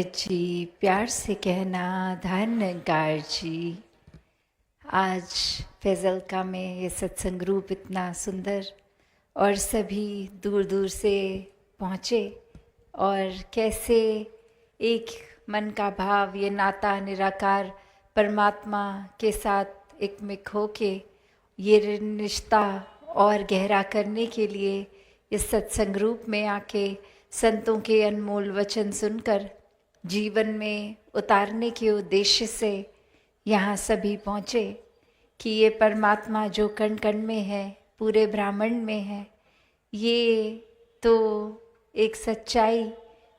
जी प्यार से कहना धन्यकार जी। आज फैज़ल में ये सत्संग ग्रुप इतना सुंदर और सभी दूर दूर से पहुँचे और कैसे एक मन का भाव ये नाता निराकार परमात्मा के साथ एकमिक होके ये रिश्ता और गहरा करने के लिए इस सत्संग रूप में आके संतों के अनमोल वचन सुनकर जीवन में उतारने के उद्देश्य से यहाँ सभी पहुँचे कि ये परमात्मा जो कण कण में है, पूरे ब्रह्मांड में है, ये तो एक सच्चाई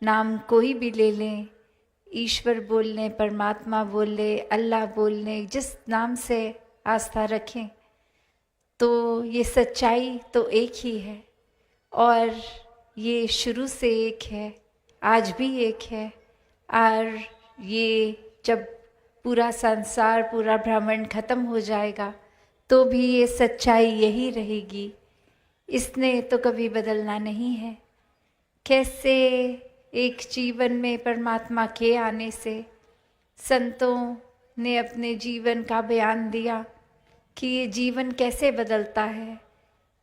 नाम कोई भी ले लें, ईश्वर बोल लें, परमात्मा बोल लें, अल्लाह बोल लें, जिस नाम से आस्था रखें, तो ये सच्चाई तो एक ही है और ये शुरू से एक है, आज भी एक है। और ये जब पूरा संसार, पूरा ब्रह्मांड खत्म हो जाएगा तो भी ये सच्चाई यही रहेगी। इसने तो कभी बदलना नहीं है। कैसे एक जीवन में परमात्मा के आने से संतों ने अपने जीवन का बयान दिया कि ये जीवन कैसे बदलता है।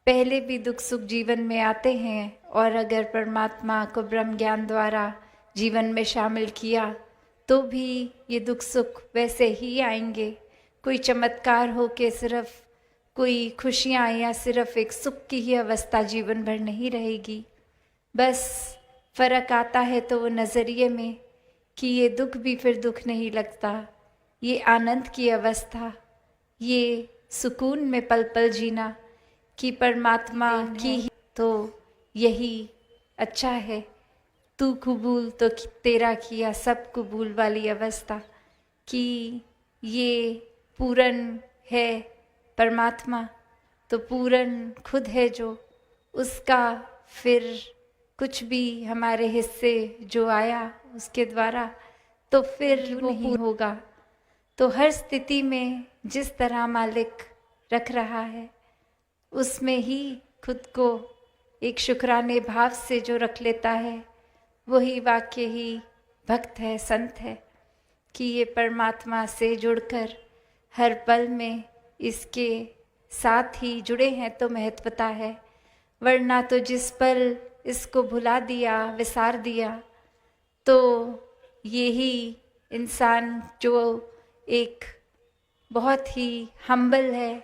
पहले भी दुख सुख जीवन में आते हैं और अगर परमात्मा को ब्रह्म ज्ञान द्वारा जीवन में शामिल किया तो भी ये दुख सुख वैसे ही आएंगे। कोई चमत्कार हो के सिर्फ कोई खुशियाँ या सिर्फ एक सुख की ही अवस्था जीवन भर नहीं रहेगी। बस फ़र्क आता है तो वो नज़रिए में कि ये दुख भी फिर दुख नहीं लगता, ये आनंद की अवस्था, ये सुकून में पल पल जीना कि परमात्मा की ही तो यही अच्छा है। तू कबूल तो तेरा किया सब कबूल वाली अवस्था कि ये पूर्ण है परमात्मा, तो पूर्ण खुद है जो, उसका फिर कुछ भी हमारे हिस्से जो आया उसके द्वारा तो फिर वो नहीं होगा। तो हर स्थिति में जिस तरह मालिक रख रहा है उसमें ही खुद को एक शुक्राने भाव से जो रख लेता है वही वाक्य ही भक्त है, संत है कि ये परमात्मा से जुड़कर हर पल में इसके साथ ही जुड़े हैं तो महत्वता है। वरना तो जिस पल इसको भुला दिया, विसार दिया, तो यही इंसान जो एक बहुत ही हम्बल है,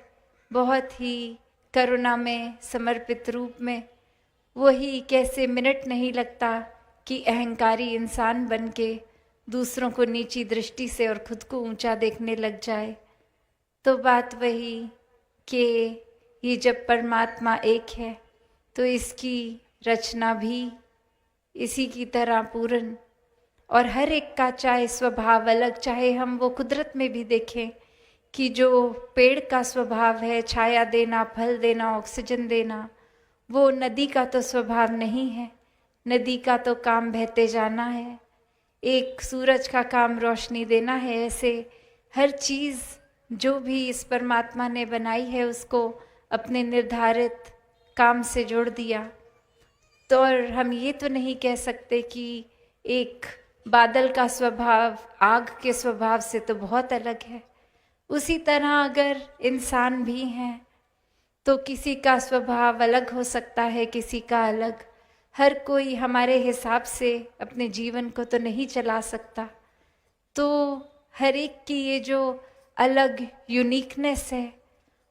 बहुत ही करुणा में समर्पित रूप में, वही कैसे मिनट नहीं लगता कि अहंकारी इंसान बन के दूसरों को नीची दृष्टि से और खुद को ऊंचा देखने लग जाए। तो बात वही कि ये जब परमात्मा एक है तो इसकी रचना भी इसी की तरह पूर्ण और हर एक का चाहे स्वभाव अलग, चाहे हम वो कुदरत में भी देखें कि जो पेड़ का स्वभाव है छाया देना, फल देना, ऑक्सीजन देना, वो नदी का तो स्वभाव नहीं है। नदी का तो काम बहते जाना है, एक सूरज का काम रोशनी देना है। ऐसे हर चीज़ जो भी इस परमात्मा ने बनाई है उसको अपने निर्धारित काम से जोड़ दिया। तो और हम ये तो नहीं कह सकते कि एक बादल का स्वभाव आग के स्वभाव से तो बहुत अलग है। उसी तरह अगर इंसान भी हैं तो किसी का स्वभाव अलग हो सकता है, किसी का अलग। हर कोई हमारे हिसाब से अपने जीवन को तो नहीं चला सकता। तो हर एक की ये जो अलग यूनिकनेस है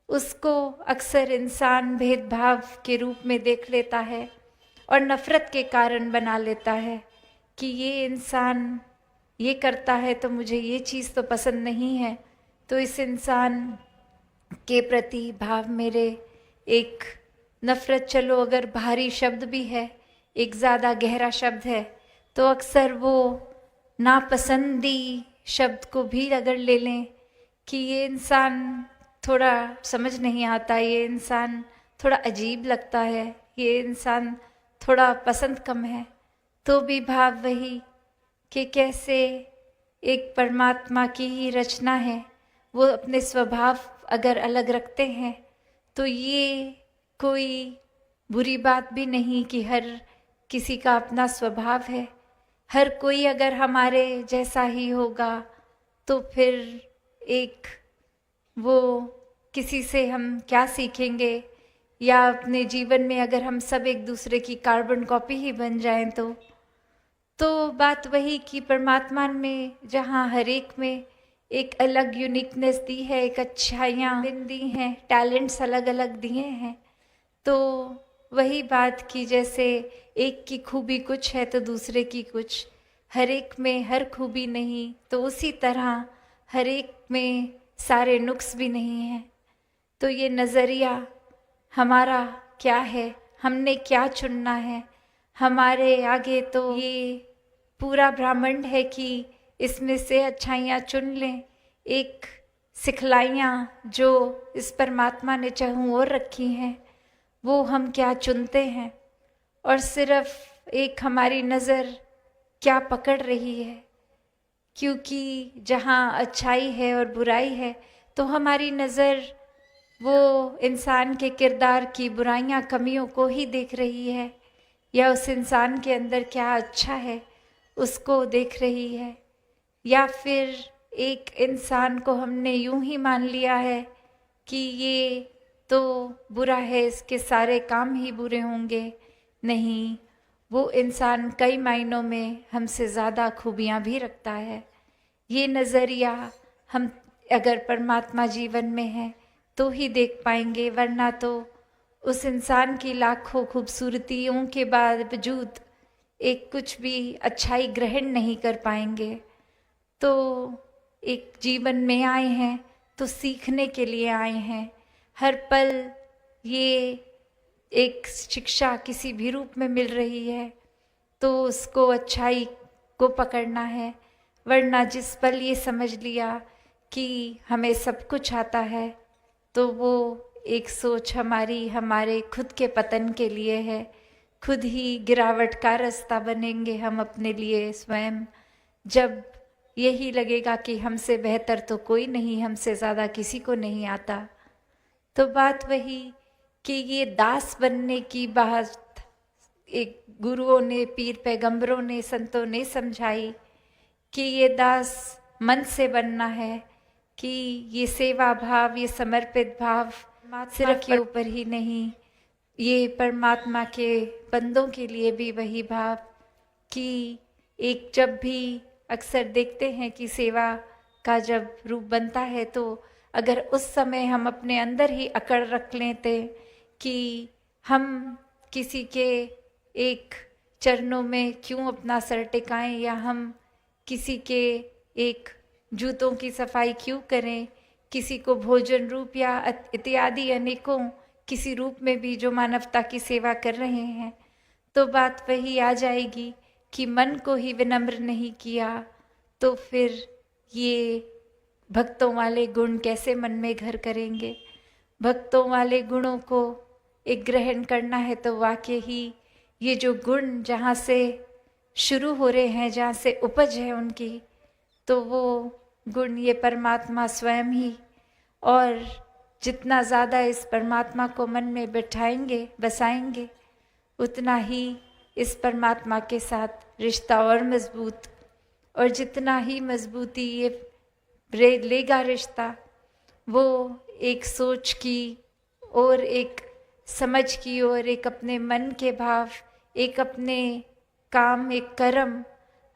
उसको अक्सर इंसान भेदभाव के रूप में देख लेता है और नफ़रत के कारण बना लेता है कि ये इंसान ये करता है तो मुझे ये चीज़ तो पसंद नहीं है, तो इस इंसान के प्रति भाव मेरे एक नफ़रत, चलो अगर भारी शब्द भी है, एक ज़्यादा गहरा शब्द है, तो अक्सर वो नापसंदी शब्द को भी अगर ले लें कि ये इंसान थोड़ा समझ नहीं आता, ये इंसान थोड़ा अजीब लगता है, ये इंसान थोड़ा पसंद कम है, तो भी भाव वही कि कैसे एक परमात्मा की ही रचना है, वो अपने स्वभाव अगर अलग रखते हैं तो ये कोई बुरी बात भी नहीं कि हर किसी का अपना स्वभाव है। हर कोई अगर हमारे जैसा ही होगा तो फिर एक वो किसी से हम क्या सीखेंगे, या अपने जीवन में अगर हम सब एक दूसरे की कार्बन कॉपी ही बन जाएं तो बात वही कि परमात्मा में जहाँ हर एक में एक अलग यूनिकनेस दी है, एक अच्छाइयाँ दी हैं, टैलेंट्स अलग अलग दिए हैं, तो वही बात कि जैसे एक की खूबी कुछ है तो दूसरे की कुछ, हर एक में हर खूबी नहीं, तो उसी तरह हर एक में सारे नुक्स भी नहीं हैं। तो ये नज़रिया हमारा क्या है, हमने क्या चुनना है, हमारे आगे तो ये पूरा ब्रह्मांड है कि इसमें से अच्छाइयाँ चुन लें। एक सिखलाइयाँ जो इस परमात्मा ने चाहूँ और रखी हैं, वो हम क्या चुनते हैं, और सिर्फ एक हमारी नज़र क्या पकड़ रही है। क्योंकि जहाँ अच्छाई है और बुराई है तो हमारी नज़र वो इंसान के किरदार की बुराइयां कमियों को ही देख रही है, या उस इंसान के अंदर क्या अच्छा है उसको देख रही है, या फिर एक इंसान को हमने यूं ही मान लिया है कि ये तो बुरा है, इसके सारे काम ही बुरे होंगे। नहीं, वो इंसान कई मायनों में हमसे ज़्यादा खूबियाँ भी रखता है। ये नज़रिया हम अगर परमात्मा जीवन में है तो ही देख पाएंगे, वरना तो उस इंसान की लाखों खूबसूरतियों के बावजूद एक कुछ भी अच्छाई ग्रहण नहीं कर पाएंगे। तो एक जीवन में आए हैं तो सीखने के लिए आए हैं। हर पल ये एक शिक्षा किसी भी रूप में मिल रही है तो उसको अच्छाई को पकड़ना है, वरना जिस पल ये समझ लिया कि हमें सब कुछ आता है तो वो एक सोच हमारे खुद के पतन के लिए है। खुद ही गिरावट का रास्ता बनेंगे हम अपने लिए स्वयं, जब यही लगेगा कि हमसे बेहतर तो कोई नहीं, हमसे ज़्यादा किसी को नहीं आता। तो बात वही कि ये दास बनने की बात एक गुरुओं ने, पीर पैगंबरों ने, संतों ने समझाई कि ये दास मन से बनना है, कि ये सेवा भाव, ये समर्पित भाव सिर्फ के ऊपर ही नहीं, ये परमात्मा के बंदों के लिए भी वही भाव कि एक जब भी अक्सर देखते हैं कि सेवा का जब रूप बनता है तो अगर उस समय हम अपने अंदर ही अकड़ रख लेते कि हम किसी के एक चरणों में क्यों अपना सर टिकाएं, या हम किसी के एक जूतों की सफाई क्यों करें, किसी को भोजन रूप या इत्यादि अनेकों किसी रूप में भी जो मानवता की सेवा कर रहे हैं, तो बात वही आ जाएगी कि मन को ही विनम्र नहीं किया तो फिर ये भक्तों वाले गुण कैसे मन में घर करेंगे। भक्तों वाले गुणों को एक ग्रहण करना है तो वाकई ही ये जो गुण जहाँ से शुरू हो रहे हैं, जहाँ से उपज है उनकी, तो वो गुण ये परमात्मा स्वयं ही, और जितना ज़्यादा इस परमात्मा को मन में बिठाएंगे, बसाएंगे, उतना ही इस परमात्मा के साथ रिश्ता और मजबूत, और जितना ही मजबूती ये लेगा रिश्ता, वो एक सोच की और एक समझ की और एक अपने मन के भाव, एक अपने काम, एक कर्म,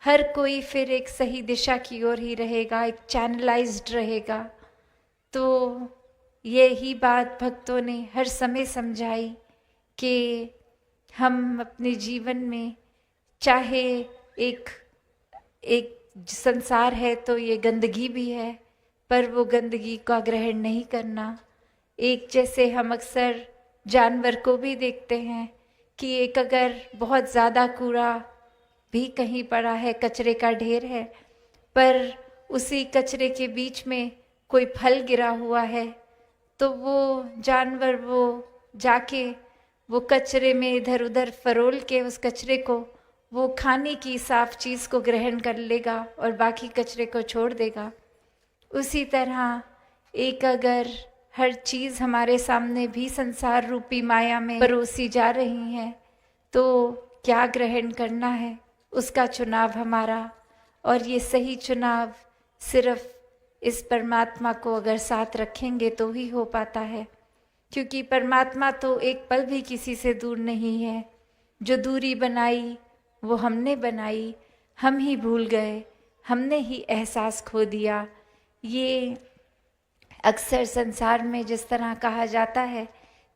हर कोई फिर एक सही दिशा की ओर ही रहेगा, एक चैनलाइज्ड रहेगा। तो ये ही बात भक्तों ने हर समय समझाई कि हम अपने जीवन में चाहे एक संसार है तो ये गंदगी भी है, पर वो गंदगी का ग्रहण नहीं करना। एक जैसे हम अक्सर जानवर को भी देखते हैं कि एक अगर बहुत ज़्यादा कूड़ा भी कहीं पड़ा है, कचरे का ढेर है, पर उसी कचरे के बीच में कोई फल गिरा हुआ है, तो वो जानवर वो जाके वो कचरे में इधर उधर फरोल के उस कचरे को वो खाने की साफ चीज़ को ग्रहण कर लेगा और बाकी कचरे को छोड़ देगा। उसी तरह एक अगर हर चीज़ हमारे सामने भी संसार रूपी माया में परोसी जा रही है तो क्या ग्रहण करना है, उसका चुनाव हमारा, और ये सही चुनाव सिर्फ इस परमात्मा को अगर साथ रखेंगे तो ही हो पाता है, क्योंकि परमात्मा तो एक पल भी किसी से दूर नहीं है। जो दूरी बनाई वो हमने बनाई, हम ही भूल गए, हमने ही एहसास खो दिया। ये अक्सर संसार में जिस तरह कहा जाता है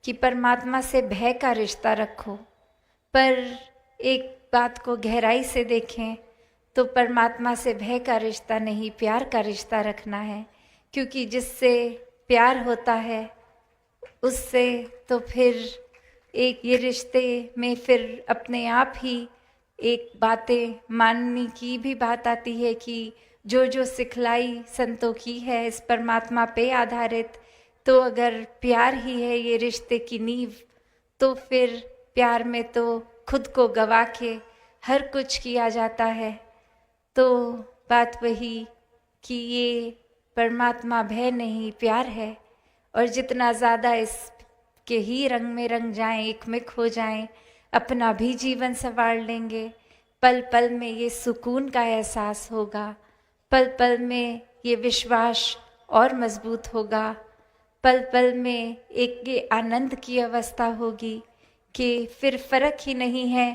कि परमात्मा से भय का रिश्ता रखो, पर एक बात को गहराई से देखें तो परमात्मा से भय का रिश्ता नहीं, प्यार का रिश्ता रखना है। क्योंकि जिससे प्यार होता है उससे तो फिर एक ये रिश्ते में फिर अपने आप ही एक बातें मानने की भी बात आती है कि जो जो सिखलाई संतों की है इस परमात्मा पे आधारित, तो अगर प्यार ही है ये रिश्ते की नींव, तो फिर प्यार में तो खुद को गवा के हर कुछ किया जाता है। तो बात वही कि ये परमात्मा भय नहीं, प्यार है। और जितना ज़्यादा इसके ही रंग में रंग जाएं, एकमिक हो जाएं, अपना भी जीवन संवार लेंगे। पल पल में ये सुकून का एहसास होगा, पल पल में ये विश्वास और मजबूत होगा, पल पल में एक ये आनंद की अवस्था होगी कि फिर फर्क ही नहीं है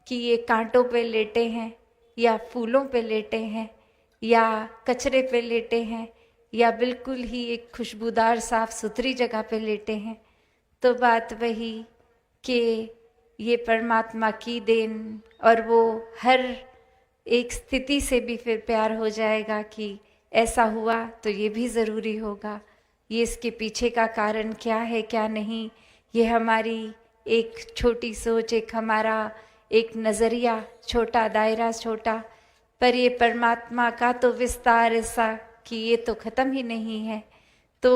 कि ये कांटों पे लेटे हैं या फूलों पे लेटे हैं या कचरे पे लेटे हैं या बिल्कुल ही एक खुशबूदार साफ सुथरी जगह पे लेटे हैं। तो बात वही कि ये परमात्मा की देन, और वो हर एक स्थिति से भी फिर प्यार हो जाएगा कि ऐसा हुआ तो ये भी ज़रूरी होगा। ये इसके पीछे का कारण क्या है क्या नहीं, ये हमारी एक छोटी सोच, एक हमारा एक नज़रिया छोटा, दायरा छोटा, पर ये परमात्मा का तो विस्तार ऐसा कि ये तो ख़त्म ही नहीं है। तो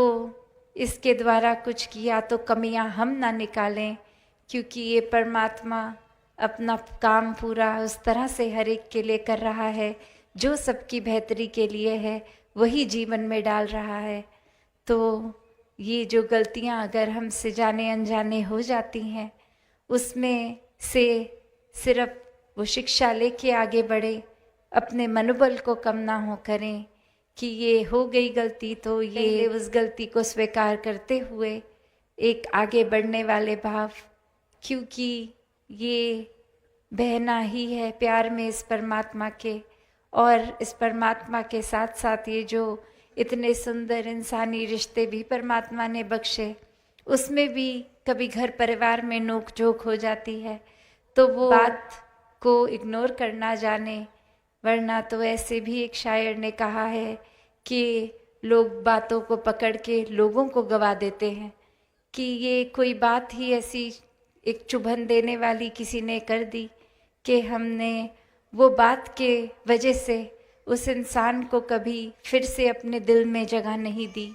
इसके द्वारा कुछ किया तो कमियां हम ना निकालें, क्योंकि ये परमात्मा अपना काम पूरा उस तरह से हर एक के लिए कर रहा है जो सबकी बेहतरी के लिए है, वही जीवन में डाल रहा है। तो ये जो गलतियां अगर हमसे जाने अनजाने हो जाती हैं, उसमें से सिर्फ वो शिक्षा लेके आगे बढ़े, अपने मनोबल को कम ना हो करें कि ये हो गई गलती, तो ये उस गलती को स्वीकार करते हुए एक आगे बढ़ने वाले भाव, क्योंकि ये बहना ही है प्यार में इस परमात्मा के। और इस परमात्मा के साथ साथ ये जो इतने सुंदर इंसानी रिश्ते भी परमात्मा ने बख्शे, उसमें भी कभी घर परिवार में नोक झोंक हो जाती है, तो वो बात को इग्नोर करना जाने, वरना तो ऐसे भी एक शायर ने कहा है कि लोग बातों को पकड़ के लोगों को गवा देते हैं, कि ये कोई बात ही ऐसी एक चुभन देने वाली किसी ने कर दी कि हमने वो बात के वजह से उस इंसान को कभी फिर से अपने दिल में जगह नहीं दी,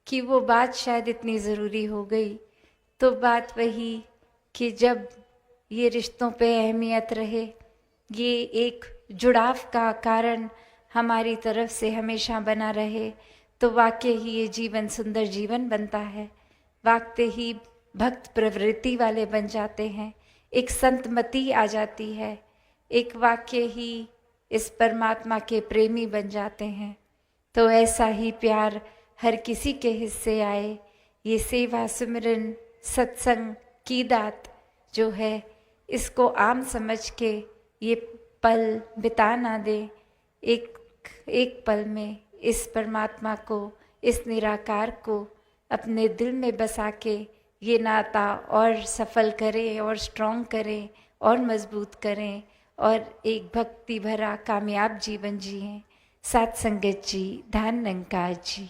कि वो बात शायद इतनी ज़रूरी हो गई। तो बात वही कि जब ये रिश्तों पे अहमियत रहे, ये एक जुड़ाव का कारण हमारी तरफ से हमेशा बना रहे, तो वाकई ही ये जीवन सुंदर जीवन बनता है, वाकई ही भक्त प्रवृत्ति वाले बन जाते हैं, एक संतमति आ जाती है, एक वाकई ही इस परमात्मा के प्रेमी बन जाते हैं। तो ऐसा ही प्यार हर किसी के हिस्से आए। ये सेवा सिमरन सत्संग की दात जो है, इसको आम समझ के ये पल बिता ना दे, एक पल में इस परमात्मा को, इस निराकार को अपने दिल में बसा के ये नाता और सफल करें और स्ट्रॉन्ग करें और मजबूत करें और एक भक्ति भरा कामयाब जीवन जिएं। साथ संगत जी, धन निरंकार जी।